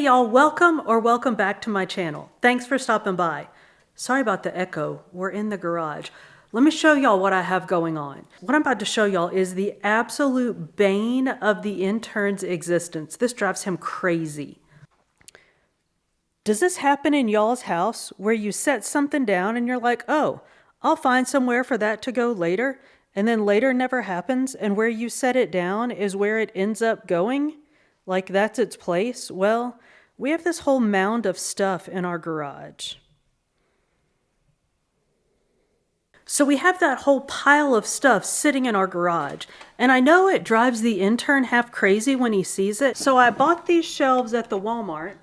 y'all, welcome back to my channel. Thanks for stopping by. Sorry about the echo, we're in the garage. Let me show y'all what I have going on. What I'm about to show y'all is the absolute bane of the intern's existence. This drives him crazy. Does this happen in y'all's house where you set something down and you're like, oh, I'll find somewhere for that to go later, and then later never happens, and where you set it down is where it ends up going? Like that's its place? Well, we have this whole mound of stuff in our garage. So we have that whole pile of stuff sitting in our garage. And I know it drives the intern half crazy when he sees it. So I bought these shelves at the Walmart.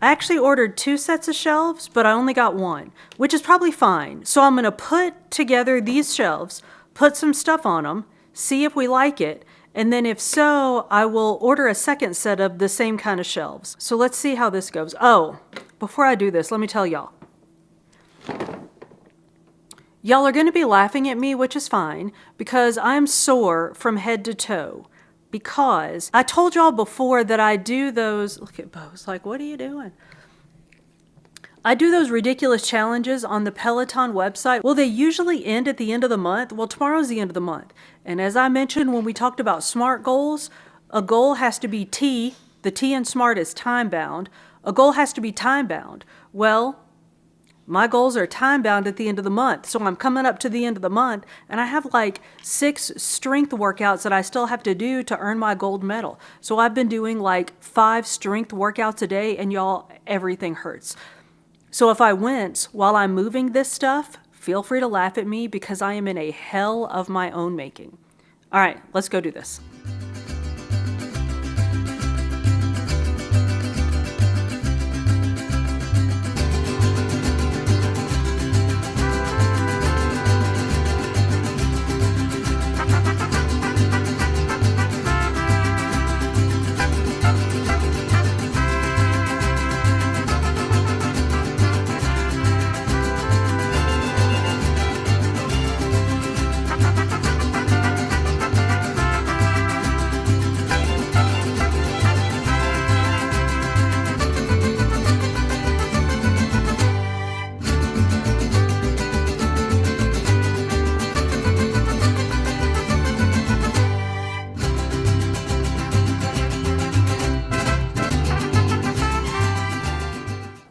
I actually ordered 2 sets of shelves, but I only got 1, which is probably fine. So I'm gonna put together these shelves, put some stuff on them, see if we like it, and then if so, I will order a second set of the same kind of shelves. So let's see how this goes. Oh, before I do this, let me tell y'all. Y'all are gonna be laughing at me, which is fine, because I'm sore from head to toe. Because I told y'all before that I do those, look at Bo's like, what are you doing? I do those ridiculous challenges on the Peloton website. Well, they usually end at the end of the month. Well, tomorrow's the end of the month. And as I mentioned when we talked about SMART goals, a goal has to be T. The T in SMART is time bound. A goal has to be time bound. Well, my goals are time bound at the end of the month. So I'm coming up to the end of the month and I have like 6 strength workouts that I still have to do to earn my gold medal. So I've been doing like 5 strength workouts a day and y'all, everything hurts. So if I wince while I'm moving this stuff, feel free to laugh at me because I am in a hell of my own making. All right, let's go do this.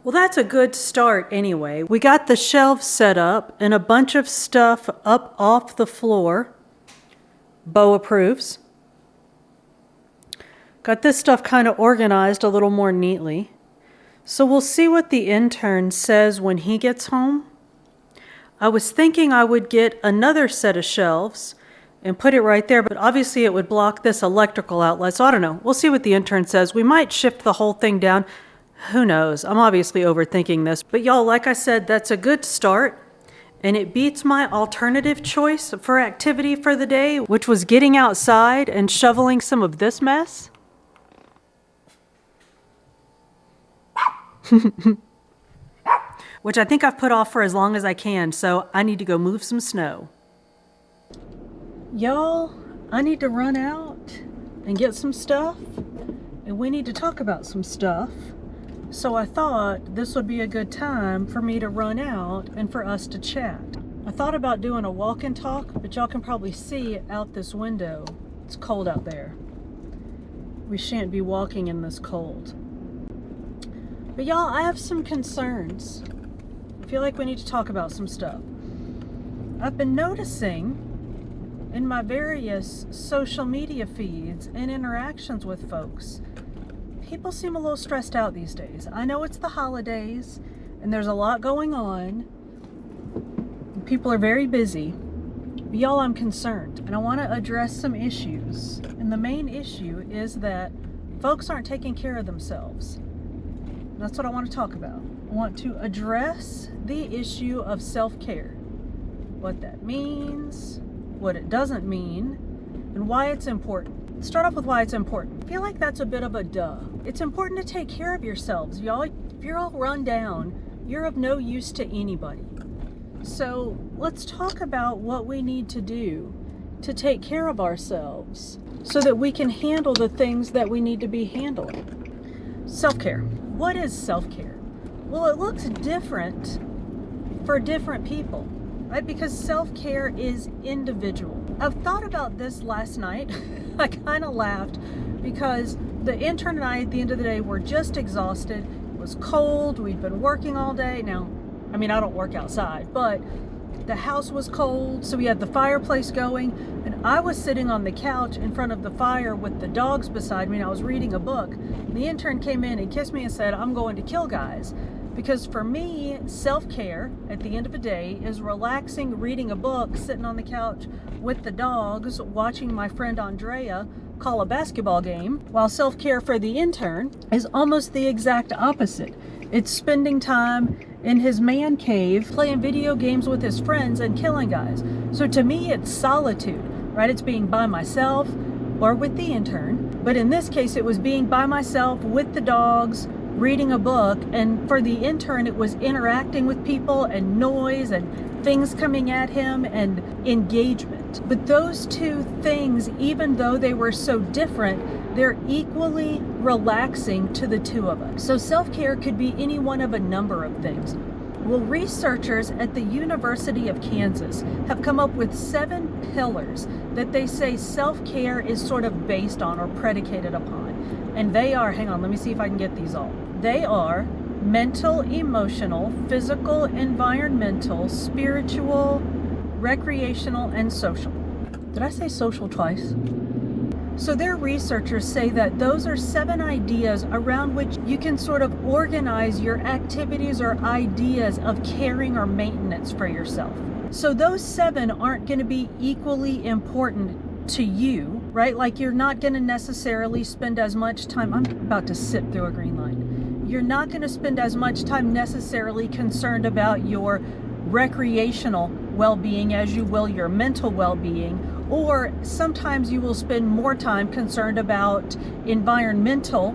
Well, that's a good start anyway. We got the shelves set up and a bunch of stuff up off the floor. Bo approves. Got this stuff kind of organized a little more neatly. So we'll see what the intern says when he gets home. I was thinking I would get another set of shelves and put it right there, but obviously it would block this electrical outlet. So I don't know. We'll see what the intern says. We might shift the whole thing down. Who knows? I'm obviously overthinking this. But y'all, like I said, that's a good start. And it beats my alternative choice for activity for the day, which was getting outside and shoveling some of this mess. Which I think I've put off for as long as I can, so I need to go move some snow. Y'all, I need to run out and get some stuff. And we need to talk about some stuff. So I thought this would be a good time for me to run out and for us to chat. I thought about doing a walk and talk, but y'all can probably see out this window. It's cold out there. We shan't be walking in this cold. But y'all, I have some concerns. I feel like we need to talk about some stuff. I've been noticing in my various social media feeds and interactions with folks, people seem a little stressed out these days. I know it's the holidays and there's a lot going on. People are very busy. But y'all, I'm concerned and I want to address some issues. And the main issue is that folks aren't taking care of themselves. That's what I want to talk about. I want to address the issue of self-care. What that means, what it doesn't mean, and why it's important. Let's start off with why it's important. I feel like that's a bit of a duh. It's important to take care of yourselves, y'all. If you're all run down, you're of no use to anybody. So let's talk about what we need to do to take care of ourselves so that we can handle the things that we need to be handling. Self-care. What is self-care? Well, it looks different for different people, right? Because self-care is individual. I've thought about this last night. I kind of laughed because the intern and I at the end of the day were just exhausted. It was cold. We'd been working all day. Now, I mean, I don't work outside, but the house was cold, so we had the fireplace going, and I was sitting on the couch in front of the fire with the dogs beside me, and I was reading a book. And the intern came in and kissed me and said, "I'm going to kill guys." Because for me, self-care at the end of the day is relaxing, reading a book, sitting on the couch with the dogs, watching my friend Andrea call a basketball game, while self-care for the intern is almost the exact opposite. It's spending time in his man cave, playing video games with his friends and killing guys. So to me, it's solitude, right? It's being by myself or with the intern. But in this case, it was being by myself with the dogs, reading a book. And for the intern, it was interacting with people and noise and things coming at him and engagement. But those two things, even though they were so different, they're equally relaxing to the two of us. So self-care could be any one of a number of things. Well, researchers at the University of Kansas have come up with 7 pillars that they say self-care is sort of based on or predicated upon. And they are, hang on, let me see if I can get these all. They are mental, emotional, physical, environmental, spiritual, recreational, and social. Did I say social twice? So their researchers say that those are 7 ideas around which you can sort of organize your activities or ideas of caring or maintenance for yourself. So those 7 aren't going to be equally important to you, right? Like you're not going to necessarily spend as much time, I'm about to sit through a green line. You're not going to spend as much time necessarily concerned about your recreational well-being as you will your mental well-being. Or sometimes you will spend more time concerned about environmental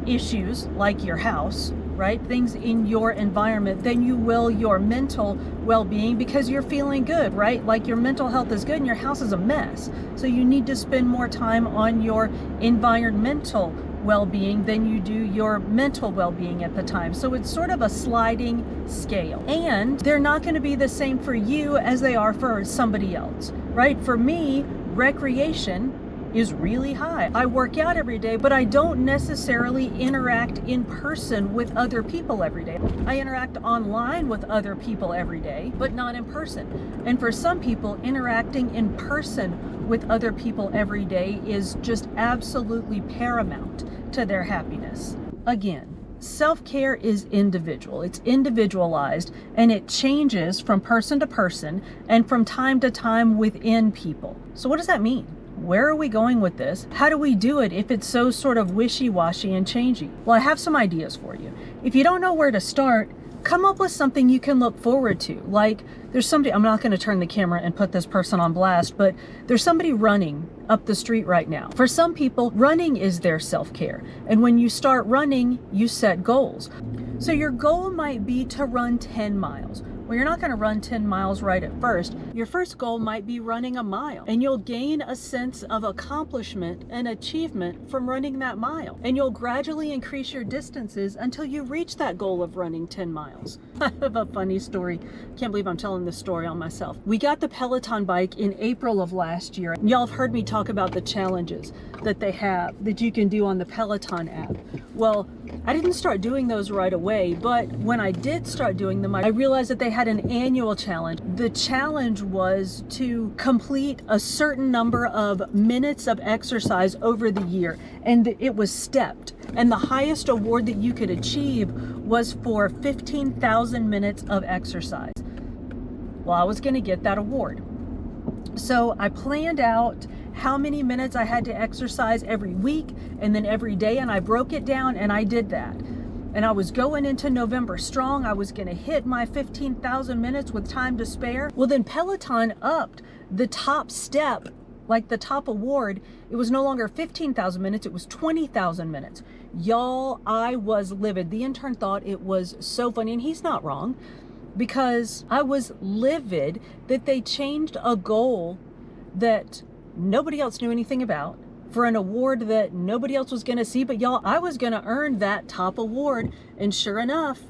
issues like your house, right? Things in your environment than you will your mental well-being because you're feeling good, right? Like your mental health is good and your house is a mess. So you need to spend more time on your environmental well-being than you do your mental well-being at the time. So it's sort of a sliding scale. And they're not going to be the same for you as they are for somebody else, right? For me, recreation is really high. I work out every day, but I don't necessarily interact in person with other people every day. I interact online with other people every day, but not in person. And for some people, interacting in person with other people every day is just absolutely paramount to their happiness. Again, self-care is individual. It's individualized and it changes from person to person and from time to time within people. So what does that mean? Where are we going with this? How do we do it if it's so sort of wishy-washy and changey? Well, I have some ideas for you. If you don't know where to start, come up with something you can look forward to. Like there's somebody, I'm not going to turn the camera and put this person on blast, but there's somebody running up the street right now. For some people, running is their self-care. And when you start running, you set goals. So your goal might be to run 10 miles. Well, you're not going to run 10 miles right at first. Your first goal might be running a mile, and you'll gain a sense of accomplishment and achievement from running that mile. And you'll gradually increase your distances until you reach that goal of running 10 miles. I have a funny story. Can't believe I'm telling this story on myself. We got the Peloton bike in April of last year. Y'all have heard me talk about the challenges that they have that you can do on the Peloton app. Well, I didn't start doing those right away, but when I did start doing them, I realized that they had an annual challenge. The challenge was to complete a certain number of minutes of exercise over the year, and it was stepped. And the highest award that you could achieve was for 15,000 minutes of exercise. Well, I was going to get that award. So I planned out how many minutes I had to exercise every week and then every day, and I broke it down and I did that. And I was going into November strong. I was going to hit my 15,000 minutes with time to spare. Well, then Peloton upped the top step, like the top award. It was no longer 15,000 minutes, it was 20,000 minutes. Y'all, I was livid. The intern thought it was so funny, and he's not wrong, because I was livid that they changed a goal that nobody else knew anything about. for an award that nobody else was going to see, but y'all, I was going to earn that top award. And sure enough,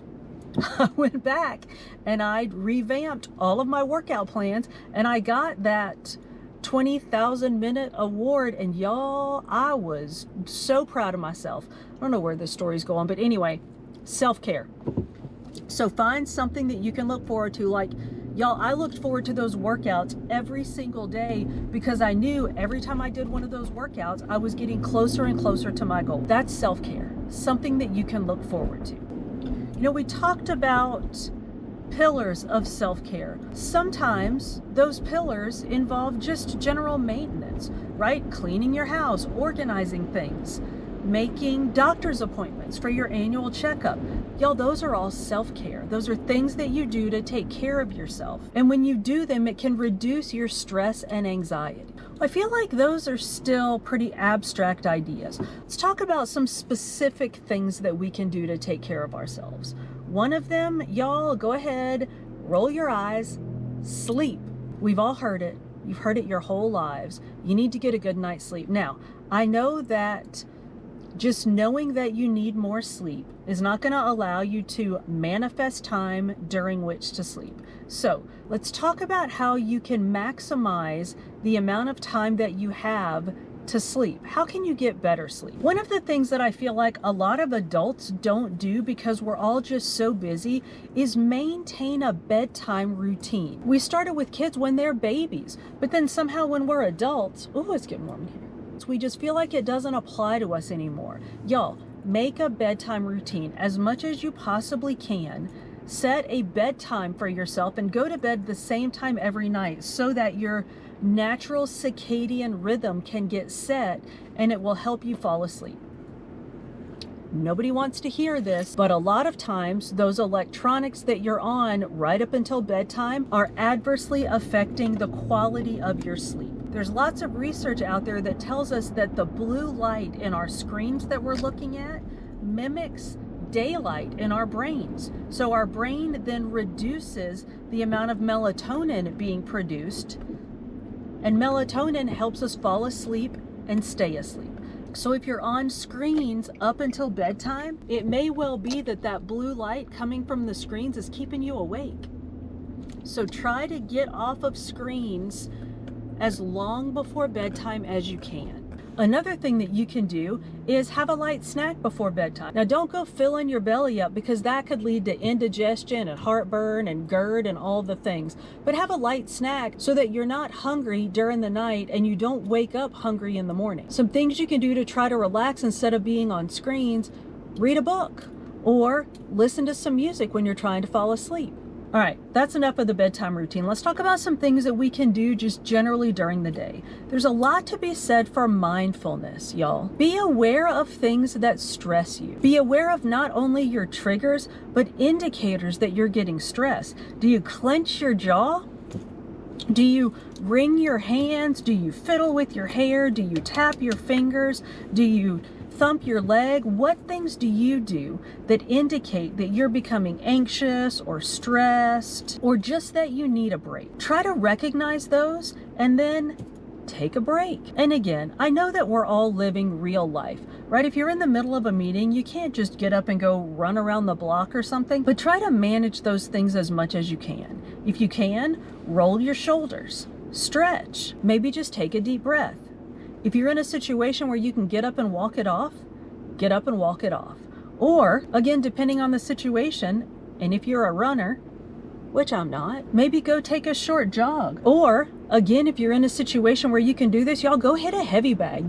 I went back and I revamped all of my workout plans and I got that 20,000 minute award. And y'all, I was so proud of myself. I don't know where this story's going, but anyway, self-care. So find something that you can look forward to. Like, y'all, I looked forward to those workouts every single day because I knew every time I did one of those workouts, I was getting closer and closer to my goal. That's self-care, something that you can look forward to. You know, we talked about pillars of self-care. Sometimes those pillars involve just general maintenance, right? Cleaning your house, organizing things, making doctor's appointments for your annual checkup. Y'all, those are all self-care. Those are things that you do to take care of yourself. And when you do them, it can reduce your stress and anxiety. I feel like those are still pretty abstract ideas. Let's talk about some specific things that we can do to take care of ourselves. One of them, y'all, go ahead, roll your eyes, sleep. We've all heard it. You've heard it your whole lives. You need to get a good night's sleep. Now, I know that just knowing that you need more sleep is not going to allow you to manifest time during which to sleep. So let's talk about how you can maximize the amount of time that you have to sleep. How can you get better sleep? One of the things that I feel like a lot of adults don't do because we're all just so busy is maintain a bedtime routine. We started with kids when they're babies, but then somehow when we're adults, oh, it's getting warm in here. We just feel like it doesn't apply to us anymore. Y'all, make a bedtime routine as much as you possibly can. Set a bedtime for yourself and go to bed the same time every night so that your natural circadian rhythm can get set and it will help you fall asleep. Nobody wants to hear this, but a lot of times those electronics that you're on right up until bedtime are adversely affecting the quality of your sleep. There's lots of research out there that tells us that the blue light in our screens that we're looking at mimics daylight in our brains. So our brain then reduces the amount of melatonin being produced, and melatonin helps us fall asleep and stay asleep. So if you're on screens up until bedtime, it may well be that that blue light coming from the screens is keeping you awake. So try to get off of screens as long before bedtime as you can. Another thing that you can do is have a light snack before bedtime. Now, don't go filling your belly up because that could lead to indigestion and heartburn and GERD and all the things. But have a light snack so that you're not hungry during the night and you don't wake up hungry in the morning. Some things you can do to try to relax instead of being on screens: read a book or listen to some music when you're trying to fall asleep. All right, that's enough of the bedtime routine. Let's talk about some things that we can do just generally during the day. There's a lot to be said for mindfulness, y'all. Be aware of things that stress you. Be aware of not only your triggers, but indicators that you're getting stressed. Do you clench your jaw? Do you wring your hands? Do you fiddle with your hair? Do you tap your fingers? Do you thump your leg? What things do you do that indicate that you're becoming anxious or stressed or just that you need a break? Try to recognize those and then take a break. And again, I know that we're all living real life, right? If you're in the middle of a meeting, you can't just get up and go run around the block or something, but try to manage those things as much as you can. If you can, roll your shoulders, stretch, maybe just take a deep breath. If you're in a situation where you can get up and walk it off, get up and walk it off. Or, again, depending on the situation, and if you're a runner, which I'm not, maybe go take a short jog. Or, again, if you're in a situation where you can do this, y'all, go hit a heavy bag.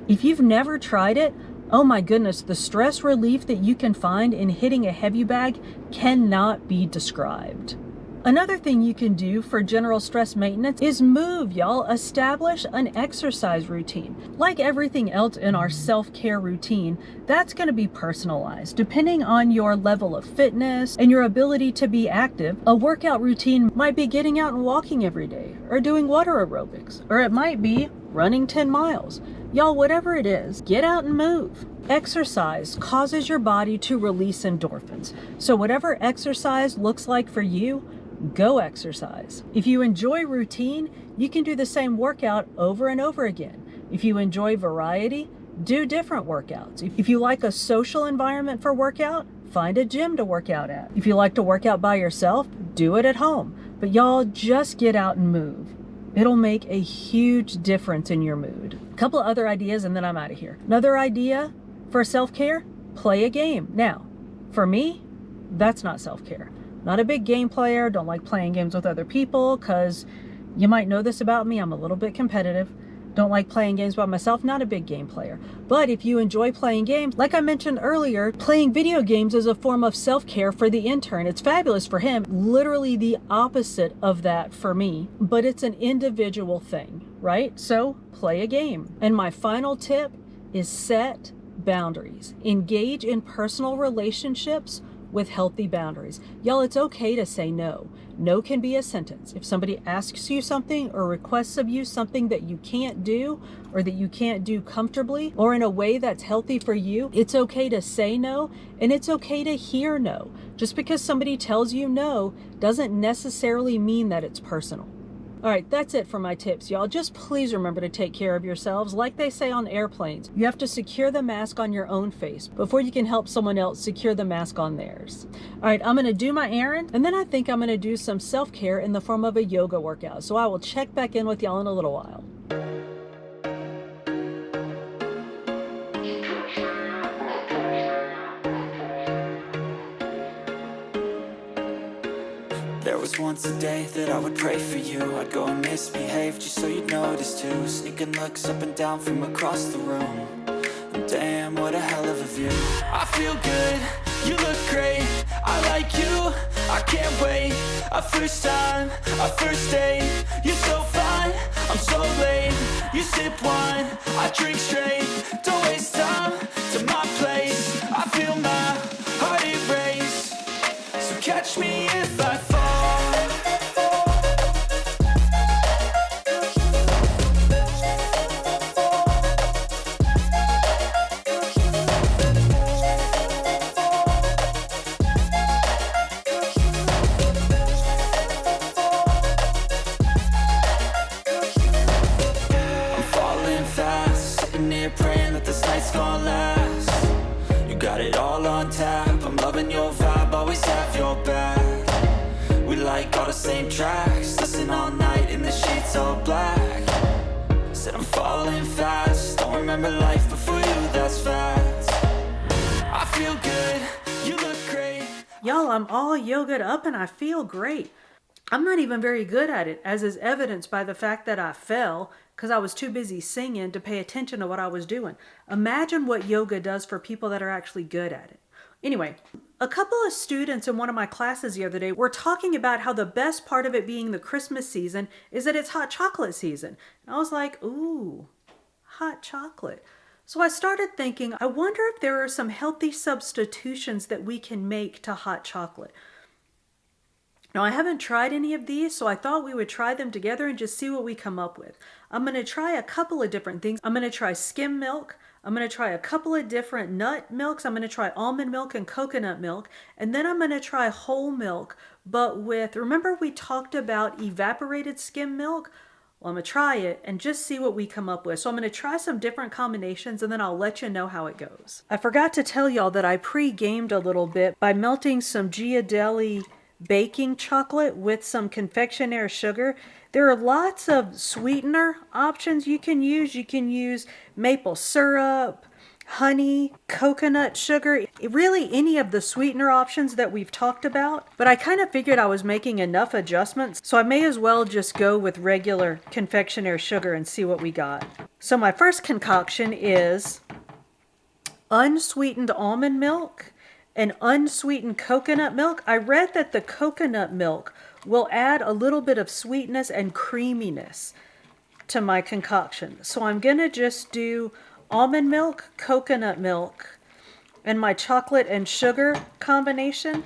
If you've never tried it, oh my goodness, the stress relief that you can find in hitting a heavy bag cannot be described. Another thing you can do for general stress maintenance is move, y'all. Establish an exercise routine. Like everything else in our self-care routine, that's going to be personalized. Depending on your level of fitness and your ability to be active, a workout routine might be getting out and walking every day, or doing water aerobics, or it might be running 10 miles. Y'all, whatever it is, get out and move. Exercise causes your body to release endorphins. So whatever exercise looks like for you, go exercise. If you enjoy routine, you can do the same workout over and over again. If you enjoy variety, do different workouts. If you like a social environment for workout, find a gym to work out at. If you like to work out by yourself, do it at home. But y'all, just get out and move. It'll make a huge difference in your mood. A couple of other ideas and then I'm out of here. Another idea for self-care, play a game. Now, for me, that's not self-care. Not a big game player, don't like playing games with other people because you might know this about me, I'm a little bit competitive. Don't like playing games by myself, not a big game player. But if you enjoy playing games, like I mentioned earlier, playing video games is a form of self-care for the intern. It's fabulous for him, literally the opposite of that for me, but it's an individual thing, right? So play a game. And my final tip is set boundaries. Engage in personal relationships with healthy boundaries. Y'all, it's okay to say no. No can be a sentence. If somebody asks you something or requests of you something that you can't do or that you can't do comfortably or in a way that's healthy for you, it's okay to say no and it's okay to hear no. Just because somebody tells you no doesn't necessarily mean that it's personal. All right, that's it for my tips, y'all. Just please remember to take care of yourselves. Like they say on airplanes, you have to secure the mask on your own face before you can help someone else secure the mask on theirs. All right, I'm gonna do my errand, and then I think I'm gonna do some self-care in the form of a yoga workout. So I will check back in with y'all in a little while. There was once a day that I would pray for you. I'd go and misbehave just so you'd notice too. Sneaking looks up and down from across the room. And damn, what a hell of a view. I feel good, you look great. I like you, I can't wait. A first time, a first date. You're so fine, I'm so late. You sip wine, I drink straight. Don't waste time to my place. I feel my heart erase. So catch me if I fall. Praying that this night's gonna last. You got it all on tap. I'm loving your vibe, always have your back. We like all the same tracks. Listen all night in the sheets all black. Said I'm falling fast. Don't remember life before you, that's facts. I feel good, you look great. Y'all, I'm all yogaed up and I feel great. I'm not even very good at it, as is evidenced by the fact that I fell because I was too busy singing to pay attention to what I was doing. Imagine what yoga does for people that are actually good at it. Anyway, a couple of students in one of my classes the other day were talking about how the best part of it being the Christmas season is that it's hot chocolate season. And I was like, ooh, hot chocolate. So I started thinking, I wonder if there are some healthy substitutions that we can make to hot chocolate. Now, I haven't tried any of these, so I thought we would try them together and just see what we come up with. I'm going to try a couple of different things. I'm going to try skim milk. I'm going to try a couple of different nut milks. I'm going to try almond milk and coconut milk. And then I'm going to try whole milk, but with, remember we talked about evaporated skim milk? Well, I'm going to try it and just see what we come up with. So I'm going to try some different combinations and then I'll let you know how it goes. I forgot to tell y'all that I pre-gamed a little bit by melting some Ghirardelli baking chocolate with some confectionery sugar. There are lots of sweetener options you can use. You can use maple syrup, honey, coconut sugar, really any of the sweetener options that we've talked about. But I kind of figured I was making enough adjustments, so I may as well just go with regular confectionery sugar and see what we got. So my first concoction is unsweetened almond milk and unsweetened coconut milk. I read that the coconut milk will add a little bit of sweetness and creaminess to my concoction. So I'm gonna just do almond milk, coconut milk, and my chocolate and sugar combination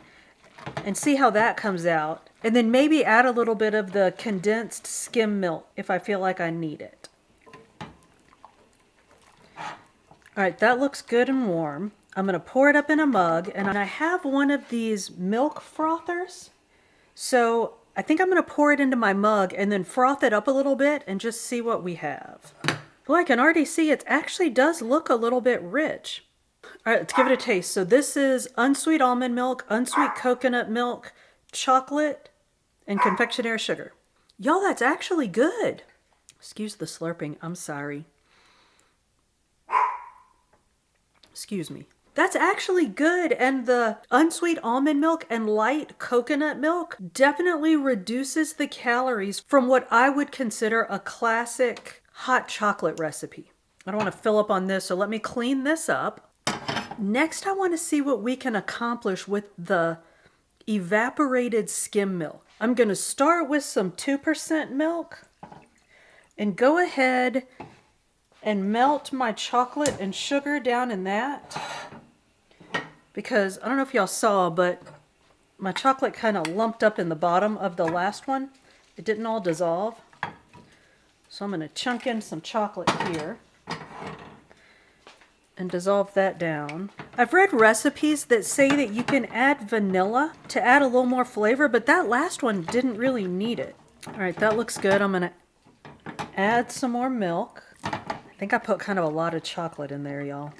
and see how that comes out. And then maybe add a little bit of the condensed skim milk if I feel like I need it. All right, that looks good and warm. I'm going to pour it up in a mug, and I have one of these milk frothers. So I think I'm going to pour it into my mug and then froth it up a little bit and just see what we have. Oh, I can already see it actually does look a little bit rich. All right, let's give it a taste. So this is unsweet almond milk, unsweet coconut milk, chocolate, and confectionery sugar. Y'all, that's actually good. Excuse the slurping. I'm sorry. Excuse me. That's actually good. And the unsweet almond milk and light coconut milk definitely reduces the calories from what I would consider a classic hot chocolate recipe. I don't want to fill up on this, so let me clean this up. Next, I want to see what we can accomplish with the evaporated skim milk. I'm going to start with some 2% milk and go ahead and melt my chocolate and sugar down in that. Because I don't know if y'all saw, but my chocolate kind of lumped up in the bottom of the last one. It didn't all dissolve. So I'm going to chunk in some chocolate here and dissolve that down. I've read recipes that say that you can add vanilla to add a little more flavor, but that last one didn't really need it. All right, that looks good. I'm going to add some more milk. I think I put kind of a lot of chocolate in there, y'all.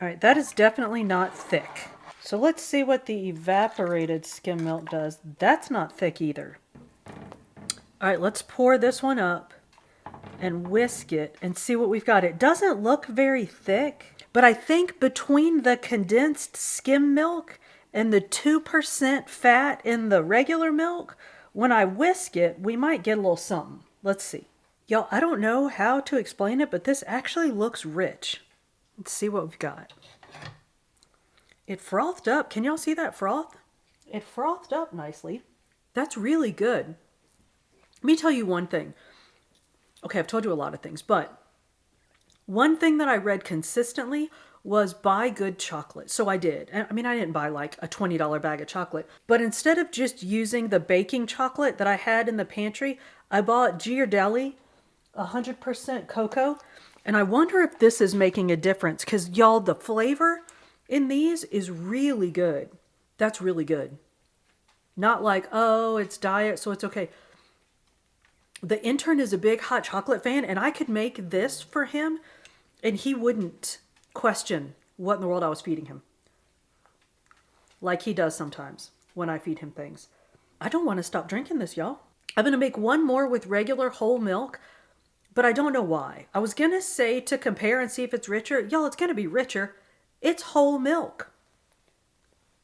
All right, that is definitely not thick. So let's see what the evaporated skim milk does. That's not thick either. All right, let's pour this one up and whisk it and see what we've got. It doesn't look very thick. But I think between the condensed skim milk and the 2% fat in the regular milk, when I whisk it, we might get a little something. Let's see. Y'all, I don't know how to explain it, but this actually looks rich. Let's see what we've got. It frothed up. Can y'all see that froth? It frothed up nicely. That's really good. Let me tell you one thing. Okay, I've told you a lot of things, but one thing that I read consistently was buy good chocolate. So I did. I mean, I didn't buy like a $20 bag of chocolate, but instead of just using the baking chocolate that I had in the pantry, I bought Ghirardelli 100% cocoa. And I wonder if this is making a difference because y'all, the flavor in these is really good. That's really good. Not like, oh, it's diet, so it's okay. The intern is a big hot chocolate fan, and I could make this for him, and he wouldn't question what in the world I was feeding him. Like he does sometimes when I feed him things. I don't want to stop drinking this, y'all. I'm going to make one more with regular whole milk, but I don't know why. I was going to say to compare and see if it's richer. Y'all, it's going to be richer. It's whole milk.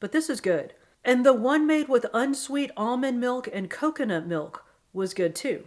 But this is good. And the one made with unsweet almond milk and coconut milk was good too.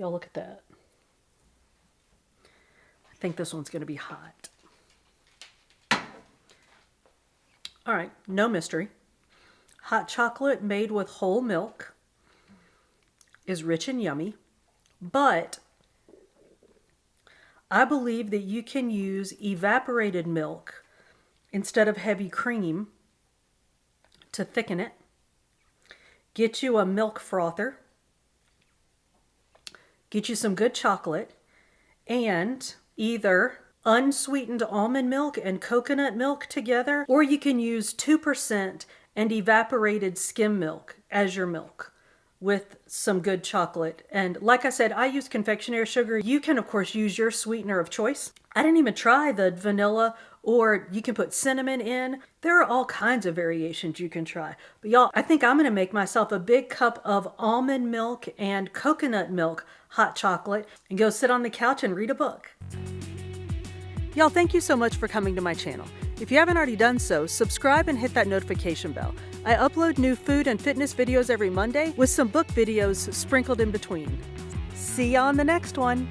Y'all look at that. I think this one's going to be hot. All right, no mystery. Hot chocolate made with whole milk is rich and yummy, but I believe that you can use evaporated milk instead of heavy cream to thicken it. Get you a milk frother. Get you some good chocolate and either unsweetened almond milk and coconut milk together, or you can use 2% and evaporated skim milk as your milk with some good chocolate. And like I said, I use confectionery sugar. You can, of course, use your sweetener of choice. I didn't even try the vanilla, or you can put cinnamon in. There are all kinds of variations you can try. But y'all, I think I'm going to make myself a big cup of almond milk and coconut milk hot chocolate and go sit on the couch and read a book. Y'all, thank you so much for coming to my channel. If you haven't already done so, subscribe and hit that notification bell. I upload new food and fitness videos every Monday with some book videos sprinkled in between. See ya on the next one.